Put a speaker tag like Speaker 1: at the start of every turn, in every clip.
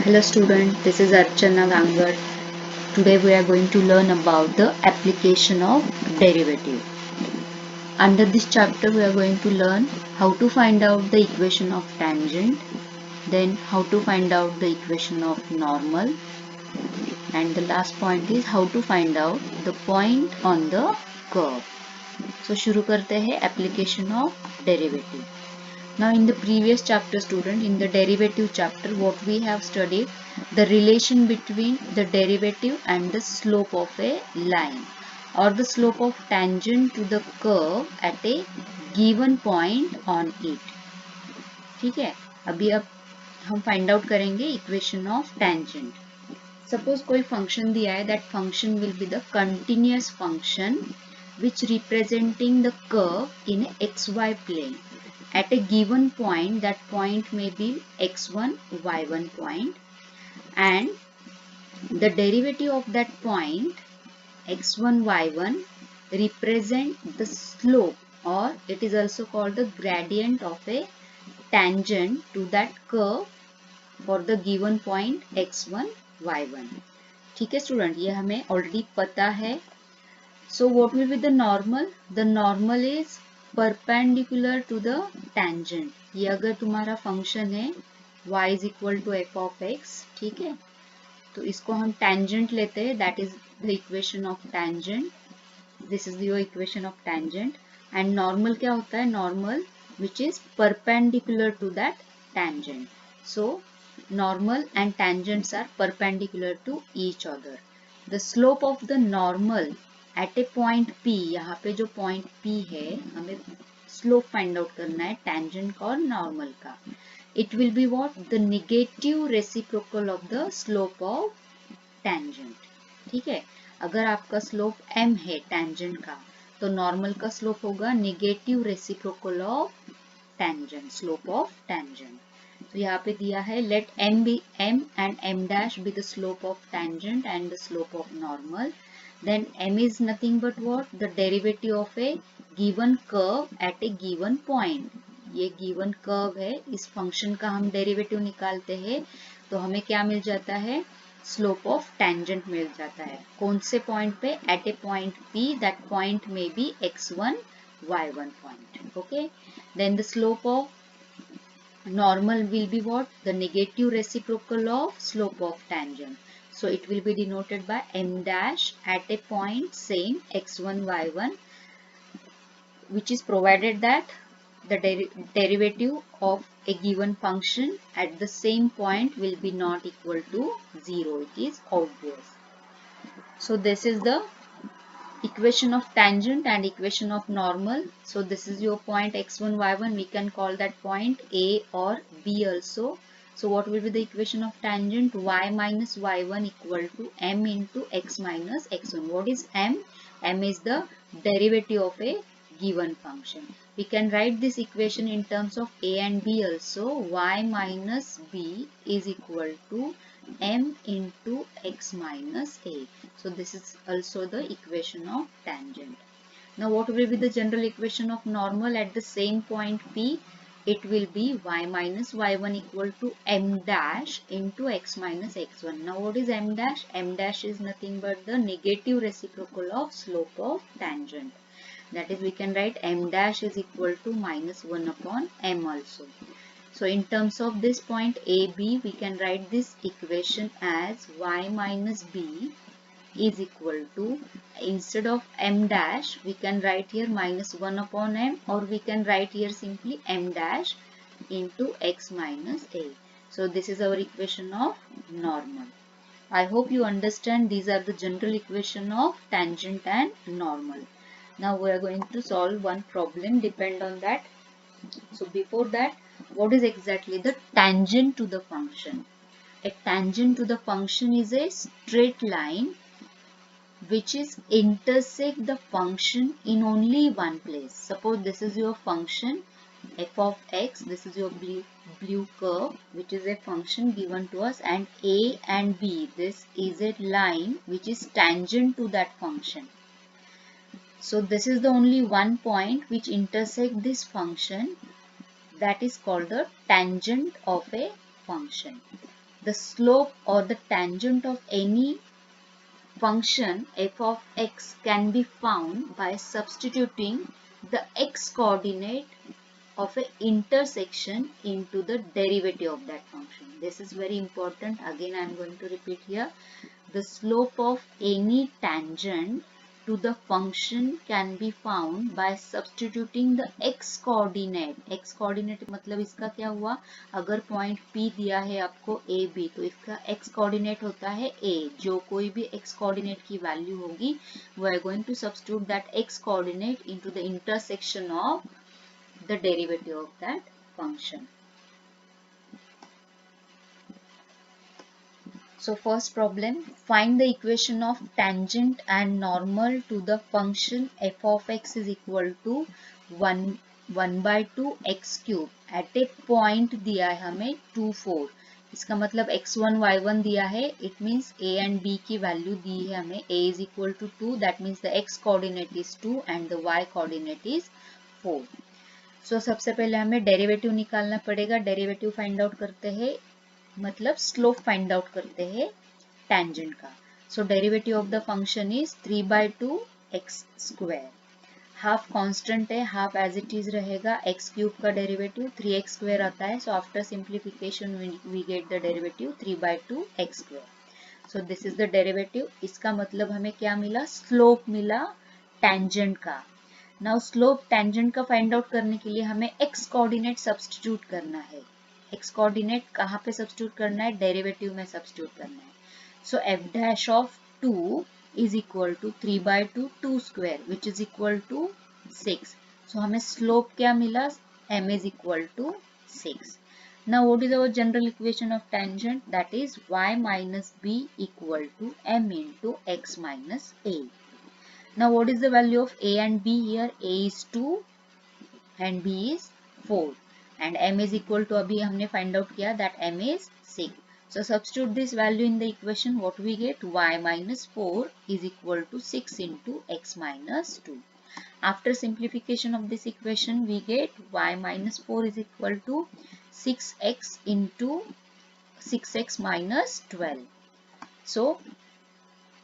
Speaker 1: Hello student, this is Archana Gangar. Today we are going to learn about the application of derivative. Under this chapter we are going to learn how to find out the equation of tangent, then how to find out the equation of normal, and the last point is how to find out the point on the curve. So शुरू करते हैं application of derivative. Now in the previous chapter student, in the derivative chapter, what we have studied, the relation between the derivative and the slope of a line or the slope of tangent to the curve at a given point on it. ठीक है, अभी अब हम find out करेंगे equation of tangent. Suppose कोई function दिया है, that function will be the continuous function which representing the curve in a xy plane at a given point. That point may be x1 y1 point, and the derivative of that point x1 y1 represent the slope, or it is also called the gradient of a tangent to that curve for the given point x1 y1. ठीक है student, ये हमें already पता है. So what will be the normal? The normal is perpendicular to the tangent. ये अगर तुम्हारा function है y is equal to f of x, ठीक है, तो इसको हम tangent लेते हैं. That is the equation of tangent. This is your equation of tangent. And normal क्या होता है? Normal which is perpendicular to that tangent. So normal and tangents are perpendicular to each other. The slope of the normal at a point P, यहाँ पे जो point P है हमें slope find out करना है टेंजेंट का और normal का. It will be what? The negative reciprocal of the slope of tangent. ठीक है, अगर आपका स्लोप m है टेंजेंट का, तो नॉर्मल का स्लोप होगा negative reciprocal of tangent, slope of tangent. तो यहाँ पे दिया है let m be m and m dash be the slope of tangent and the slope of normal. Then m is nothing but what? The derivative of a given curve at a given point. ये given curve है, इस function का हम derivative निकालते हैं तो हमें क्या मिल जाता है? स्लोप ऑफ टेंजेंट मिल जाता है. कौन से पॉइंट पे? At a point P. That point में be x1 y1 point. Okay, then the slope of normal will be what? The negative reciprocal of slope of tangent. So it will be denoted by m dash at a point same x1 y1, which is provided that the derivative of a given function at the same point will be not equal to 0. It is obvious. So this is the equation of tangent and equation of normal. So this is your point x1 y1. We can call that point A or B also. So what will be the equation of tangent? Y minus y1 equal to m into x minus x1. What is m? M is the derivative of a given function. We can write this equation in terms of a and b also. Y minus b is equal to m into x minus a. So this is also the equation of tangent. Now what will be the general equation of normal at the same point P? It will be y minus y1 equal to m dash into x minus x1. Now what is m dash? M dash is nothing but the negative reciprocal of slope of tangent. That is, we can write m dash is equal to minus 1 upon m also. So in terms of this point AB, we can write this equation as y minus b is equal to, instead of m dash, we can write here minus 1 upon m, or we can write here simply m dash into x minus a. So this is our equation of normal. I hope you understand these are the general equation of tangent and normal. Now we are going to solve one problem depend on that. So before that, what is exactly the tangent to the function? A tangent to the function is a straight line which is intersect the function in only one place. Suppose this is your function f of x, this is your blue curve which is a function given to us, and a and b, this is a line which is tangent to that function. So this is the only one point which intersect this function, that is called the tangent of a function. the slope or the tangent of any function f of x can be found by substituting the x coordinate of an intersection into the derivative of that function. This is very important. Again, I am going to repeat here. The slope of any tangent to the function can be found by substituting the x coordinate. x coordinate मतलब इसका क्या हुआ, अगर point P दिया है आपको a b, तो इसका x coordinate होता है a. जो कोई भी x coordinate की वैल्यू होगी, we are going to substitute that x coordinate into the intersection of the derivative of that function. So first problem, find the equation of tangent and normal to the function f of x is equal to 1 by 2 x cube at a point दिया है हमें 2 4. इसका मतलब x1 y1 दिया है, it means a and b की value दी है हमें. a is equal to 2, that means the x coordinate is 2 and the y coordinate is 4. So सबसे पहले हमें डेरिवेटिव निकालना पड़ेगा. डेरिवेटिव फाइंड आउट करते हैं, मतलब स्लोप फाइंड आउट करते हैं टेंजेंट का. So derivative of the function is 3 by 2 X square. Half constant है, हाफ एज इट इज रहेगा. एक्स क्यूब का डेरिवेटिव 3x स्क्वायर आता है. So after simplification we get the derivative 3 by 2 X square. So this is the derivative. इसका मतलब हमें क्या मिला, स्लोप मिला टेंजेंट का. नाउ स्लोप टेंजेंट का फाइंड आउट करने के लिए हमें x कोऑर्डिनेट सब्स्टिट्यूट करना है. x कोऑर्डिनेट कहाँ पे सब्स्टिट्यूट करना है, डेरिवेटिव में सब्स्टिट्यूट करना है. सो f dash of 2 is equal to 3 by 2 2 square which is equal to 6. So हमें स्लोप क्या मिला, m is equal to 6. Now what is our general equation of tangent, that is y minus b equal to m into x minus a. Now what is the value of a and b here, a is 2 and b is 4 and m is equal to, अभी हमने find out किया that m is 6. So substitute this value in the equation, what we get, y minus 4 is equal to 6 into x minus 2. After simplification of this equation we get y minus 4 is equal to 6x into 6x minus 12. So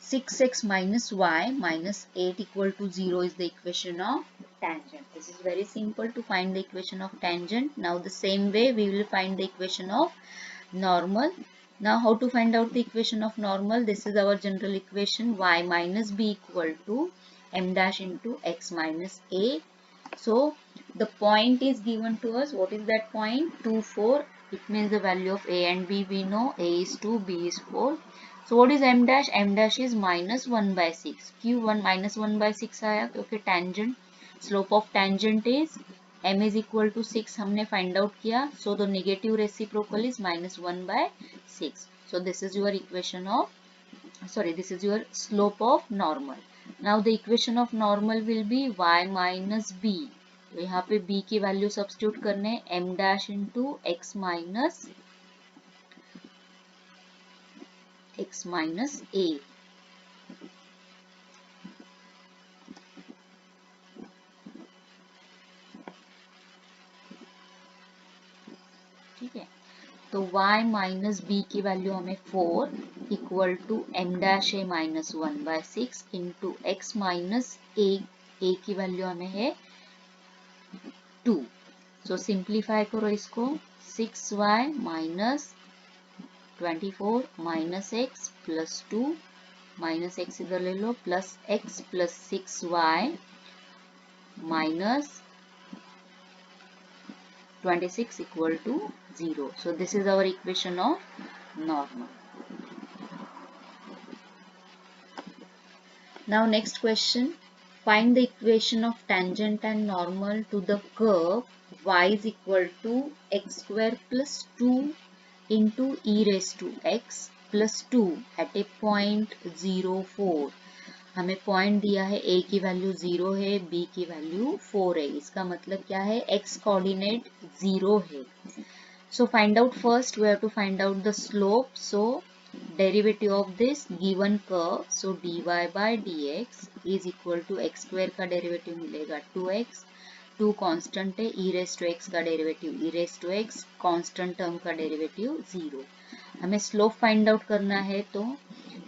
Speaker 1: 6x minus y minus 8 equal to 0 is the equation of tangent. This is very simple to find the equation of tangent. Now the same way we will find the equation of normal. Now how to find out the equation of normal? This is our general equation, y minus b equal to m dash into x minus a. So the point is given to us. What is that point? 2 4. It means the value of a and b we know. A is 2, b is 4. So what is m dash? M dash is minus 1 by 6. क्यों 1 minus 1 by 6 आया? क्योंकि tangent, slope of tangent is m is equal to 6 हमने find out किया. So the negative reciprocal is minus 1 by 6. So this is your equation of, this is your slope of normal. Now the equation of normal will be y minus b. तो यहाँ पे b की value substitute करने, m dash into x minus a. ठीक है, तो y minus b की value हमें 4 equal to m dash a minus 1 by 6 into x minus a की वैल्यू हमें है 2. सो सिंप्लीफाई करो इसको, 6y minus 24 minus x plus 2 minus x इधर ले लो plus x plus 6y minus 26 equal to 0. So this is our equation of normal. Now next question, find the equation of tangent and normal to the curve y is equal to x square plus 2 into e raised to x plus 2 at a point 0 4. हमें point दिया है, a की value 0 है, b की value 4 है. इसका मतलब क्या है, x कोऑर्डिनेट 0 है. So find out, first we have to find out the slope. So derivative of this given curve, so dy by dx is equal to x square का derivative मिलेगा 2x 2 constant है, e raise to x का derivative e raise to x, constant term का derivative 0। हमें slope find out करना है तो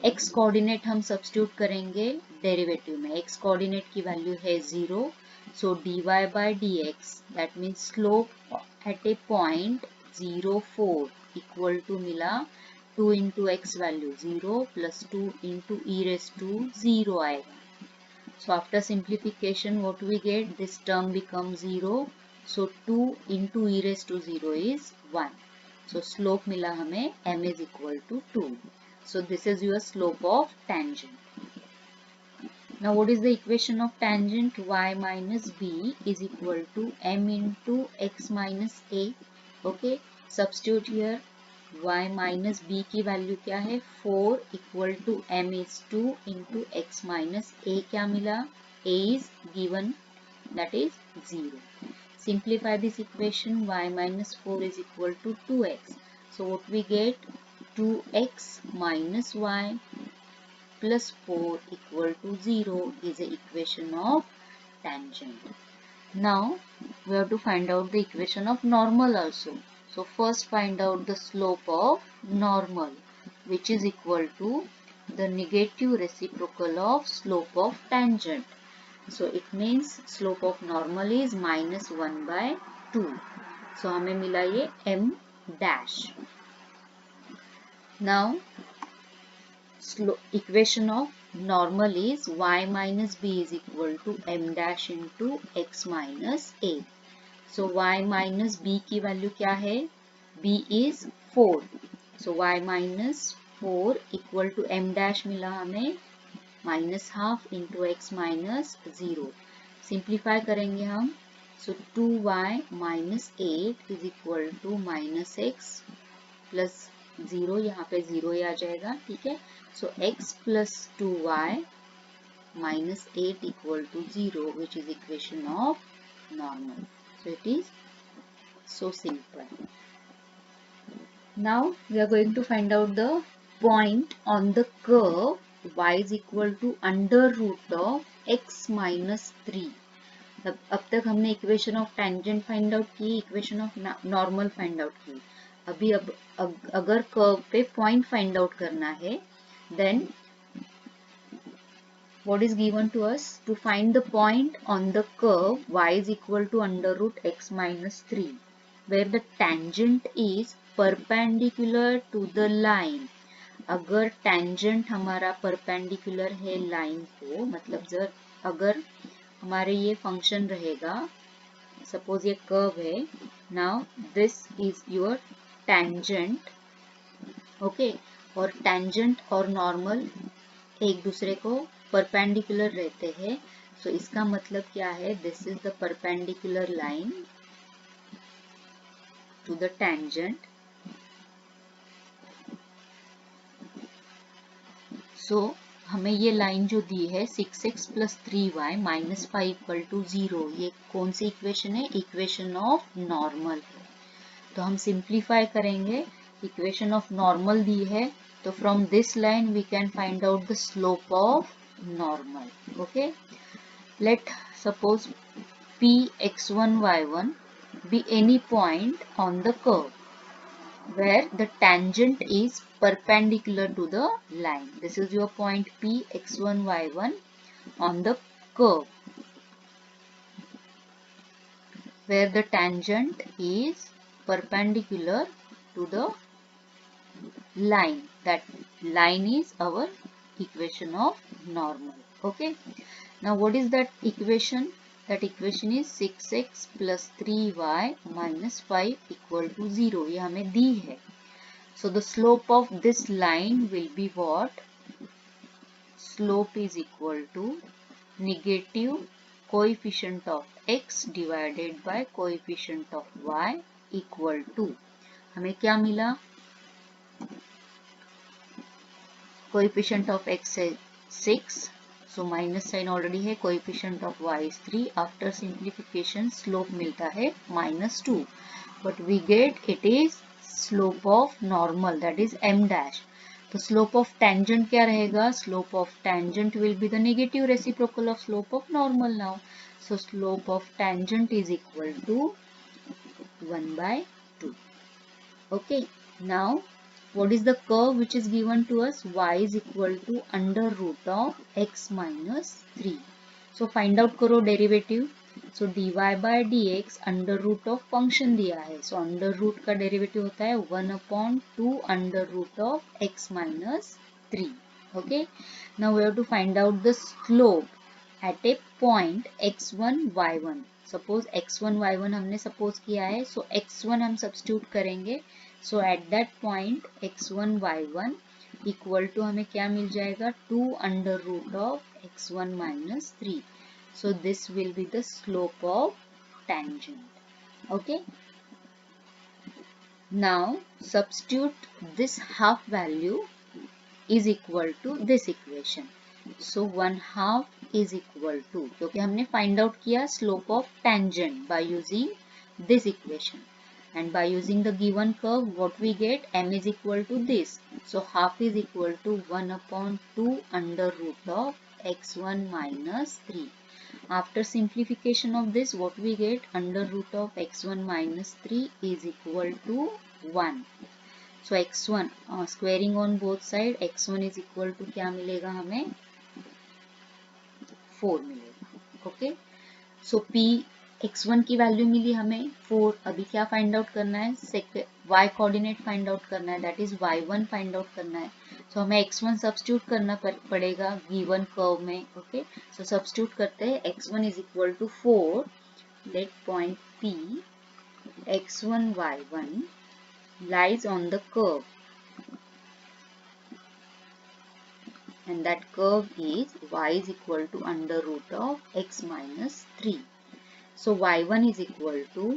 Speaker 1: x coordinate हम सब्स्टिट्यूट करेंगे डेरिवेटिव में। x कोऑर्डिनेट की वैल्यू है 0, so dy by dx that means slope at a point 0 4 equal to मिला 2 into x value 0 plus 2 into e raise to 0 आएगा। So after simplification what we get, this term becomes 0, so 2 into e raised to 0 is 1, so slope मिला हमें m is equal to 2, so this is your slope of tangent. Now what is the equation of tangent? Y minus b is equal to m into x minus a, okay, substitute here, y minus b की value क्या है 4 equal to m is 2 into x minus a क्या मिला, a is given that is 0. Simplify this equation, y minus 4 is equal to 2x, so what we get 2x minus y plus 4 equal to 0 is the equation of tangent. Now we have to find out the equation of normal also. So first find out the slope of normal, which is equal to the negative reciprocal of slope of tangent. So it means slope of normal is minus 1 by 2. So हमें मिला ये m dash. Now equation of normal is y minus b is equal to m dash into x minus a. So y minus b की value क्या है, b is 4, so y minus 4 equal to m dash मिला हमें minus half into x minus 0. Simplify करेंगे हम, so 2y minus 8 is equal to minus x plus 0, यहाँ पे 0 ही आ जाएगा, ठीक है, so x plus 2y minus 8 equal to 0, which is equation of normal. So it is so simple. Now we are going to find out the point on the curve y is equal to under root of x minus 3. अब तक हमने equation of tangent find out की, equation of normal find out की, अभी अगर curve पे point find out करना है, then what is given to us? To find the point on the curve y is equal to under root x minus 3, where the tangent is perpendicular to the line. अगर tangent हमारा perpendicular है line को, मतलब अगर हमारे ये function रहेगा, suppose ये कर्व है, now this is your tangent, okay, और tangent और नॉर्मल एक दूसरे को परपेंडिकुलर रहते हैं, सो इसका मतलब क्या है, this is the perpendicular line to the tangent. So हमें ये लाइन जो दी है 6x plus 3y minus 5 equal to 0, ये कौन सी इक्वेशन है, इक्वेशन ऑफ नॉर्मल है. तो हम सिंप्लीफाई करेंगे, इक्वेशन ऑफ नॉर्मल दी है, तो from this line we can find out the slope of normal. Okay, let suppose p x1 y1 be any point on the curve where the tangent is perpendicular to the line. This is your point p x1 y1 on the curve where the tangent is perpendicular to the line. That line is our equation of normal. Okay, now what is that equation? That equation is 6x plus 3y minus 5 equal to 0. ये हमें दी है. So the slope of this line will be what? Slope is equal to negative coefficient of x divided by coefficient of y equal to, हमें क्या मिला, coefficient of x है 6, so minus sign already है, coefficient of y is 3, after simplification slope मिलता है minus 2, but we get it is slope of normal, that is m dash. तो slope of tangent क्या रहेगा, slope of tangent will be the negative reciprocal of slope of normal now. So slope of tangent is equal to 1 by 2. Okay, now what is the curve which is given to us? Y is equal to under root of x minus 3. So find out करो derivative. So dy by dx under root of function दिया है. So under root का derivative होता है 1/2 under root of x minus 3. Okay, now we have to find out the slope at a point x1 y1. Suppose x1 y1 हमने suppose किया है. So x1 हम substitute करेंगे. So at that point x1 y1 equal to हमें क्या मिल जाएगा? 2 under root of x1 minus 3. So this will be the slope of tangent. Okay. Now substitute this half value is equal to this equation. So 1/2 is equal to, क्योंकि हमने find out किया slope of tangent by using this equation, and by using the given curve what we get? M is equal to this. So half is equal to 1/2 under root of x1 minus 3. After simplification of this, what we get? Under root of x1 minus 3 is equal to 1. So x1 squaring on both side, x1 is equal to क्या मिलेगा हमें? 4 मिलेगा. Okay, सो p x1 की value मिली हमें 4. अभी क्या find out करना है? y कोऑर्डिनेट फाइंड आउट करना है, that is y1 find out करना है. सो हमें x1 सब्स्टिट्यूट करना पड़ेगा गिवन कर्व में. ओके, सो सब्स्टिट्यूट करते हैं. x1 is equal to 4. Let point p x1 y1 lies on the curve, and that curve is y is equal to under root of x minus 3. So y1 is equal to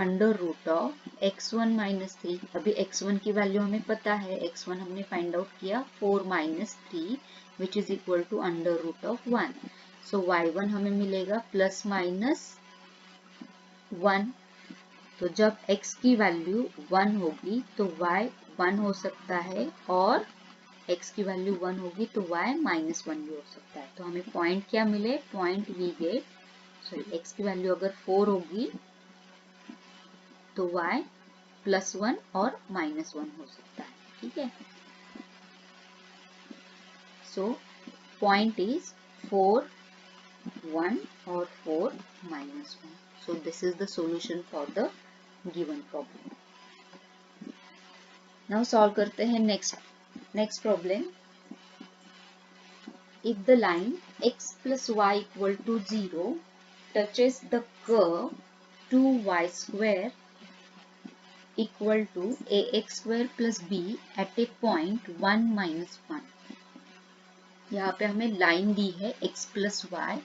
Speaker 1: under root of x1 minus 3. अभी x1 की value हमें पता है, x1 हमने find out किया 4 minus 3 which is equal to under root of 1. So y1 हमें मिलेगा plus minus 1. तो जब x की वैल्यू 1 होगी तो y 1 हो सकता है, और x की वैल्यू 1 होगी तो y माइनस 1 भी हो सकता है. तो हमें पॉइंट क्या मिले? Point we get, sorry x की वैल्यू अगर 4 होगी तो y प्लस 1 और माइनस 1 हो सकता है. ठीक है, सो पॉइंट इज 4 1 और 4 minus 1. So this is the solution for the given problem. Now solve करते हैं next problem. If the line x plus y equal to 0 touches the curve 2y square equal to ax square plus b at a point 1 minus 1. यहाँ पे हमें line दी है x plus Y,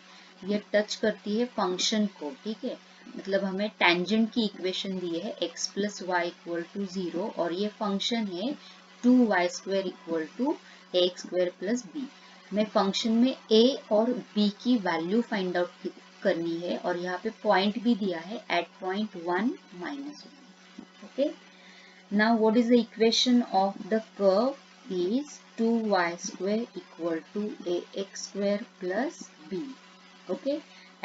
Speaker 1: ये touch करती है function को. ठीक है, मतलब हमें टेंजेंट की इक्वेशन दी है x plus y equal to 0, और ये फंक्शन है 2y square equal to ax square plus b. हमें फंक्शन में a और b की वैल्यू फाइंड आउट करनी है, और यहाँ पे पॉइंट भी दिया है at point 1 minus 1. Okay, now what is the equation of the curve? is 2y square equal to ax square plus b. Okay,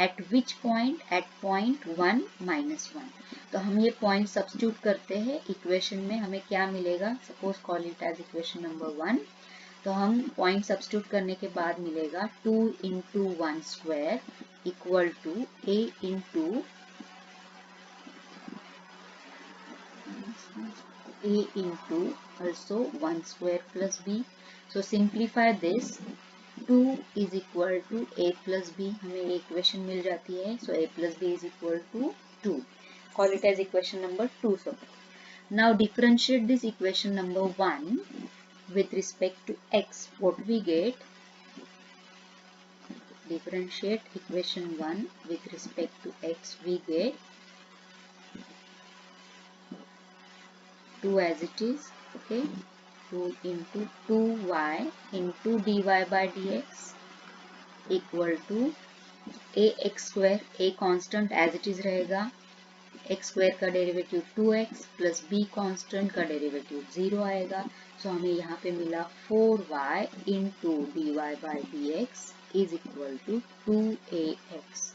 Speaker 1: at which point? At point 1 minus 1. तो हम ये पॉइंट सब्स्टिट्यूट करते हैं equation में, हमें क्या मिलेगा? Suppose call it as equation number 1. तो हम पॉइंट सब्स्टिट्यूट करने के बाद मिलेगा 2 into 1 square equal to a into a into also 1 square plus b. So simplify this. 2 is equal to a plus b. हमें इक्वेशन मिल जाती है. So a plus b is equal to 2. Call it as equation number 2. So now differentiate this equation number 1 with respect to x. What we get? Differentiate equation 1 with respect to x. We get 2 as it is. Okay, 2 into 2y into dy by dx equal to ax square. a constant as it is रहेगा, x square का derivative 2x plus b constant का derivative 0 आएगा. सो हमें यहाँ पे मिला 4y into dy by dx is equal to 2ax.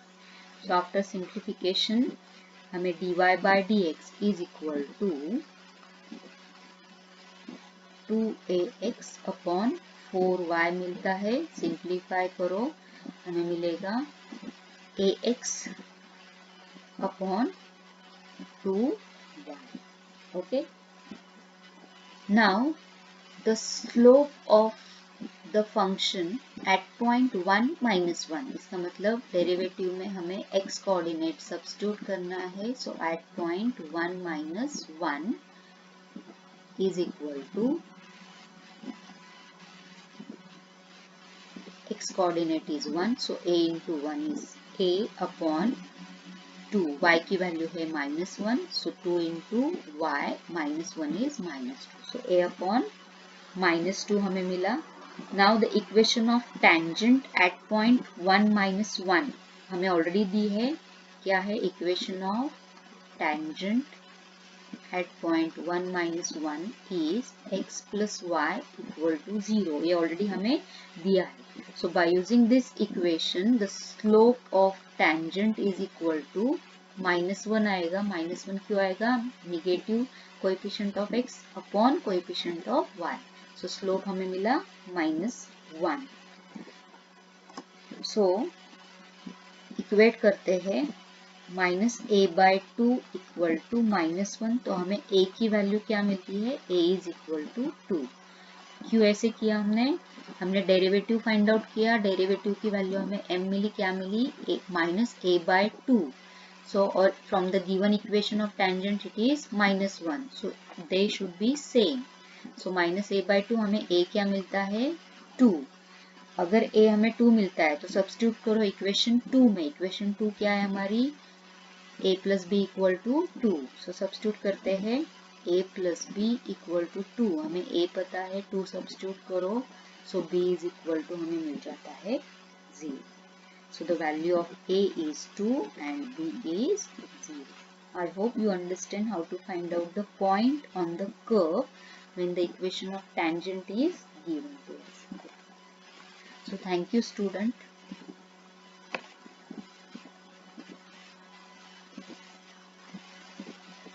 Speaker 1: So after simplification हमें dy by dx is equal to 2ax upon 4y मिलता है. सिंप्लीफाई करो, हमें मिलेगा ax upon 2y. Okay. Now the slope of the function at point 1 minus 1. इसका मतलब derivative में हमें x कोऑर्डिनेट सब्स्टिट्यूट करना है. So at point 1 minus 1 is equal to x coordinate is 1. So a into 1 is a upon 2. y की value है -1. So 2 into y -1 is -2. So a upon -2 हमें मिला. Now the equation of tangent at point 1 minus 1 हमें already दी है. क्या है equation of tangent at point 1 minus 1 is x plus y equal to 0. ये already हमें दिया है. So by using this equation the slope of tangent is equal to -1 आएगा. -1 क्यों आएगा? Negative coefficient of x upon coefficient of y. So slope हमें मिला -1. So equate करते हैं -a/2 इक्वल टू -1. तो हमें a की वैल्यू क्या मिलती है? a is equal to 2. क्यों ऐसे किया? हमने डेरिवेटिव फाइंड आउट किया. डेरिवेटिव की वैल्यू हमें m मिली. क्या मिली? -a/2. So or from the given equation of tangent it is -1. So they should be same. So -a/2 हमें a क्या मिलता है? 2. अगर a हमें 2 मिलता है तो सब्स्टिट्यूट करो इक्वेशन 2 में. इक्वेशन 2 क्या है हमारी? a plus b equal to 2. So substitute करते हैं a plus b equal to 2. हमें a पता है, 2 सब्स्टिट्यूट करो. So b is equal to हमें मिल जाता है 0. So the value of a is 2 and b is 0. I hope you understand how to find out the point on the curve when the equation of tangent is given to us. So thank you student.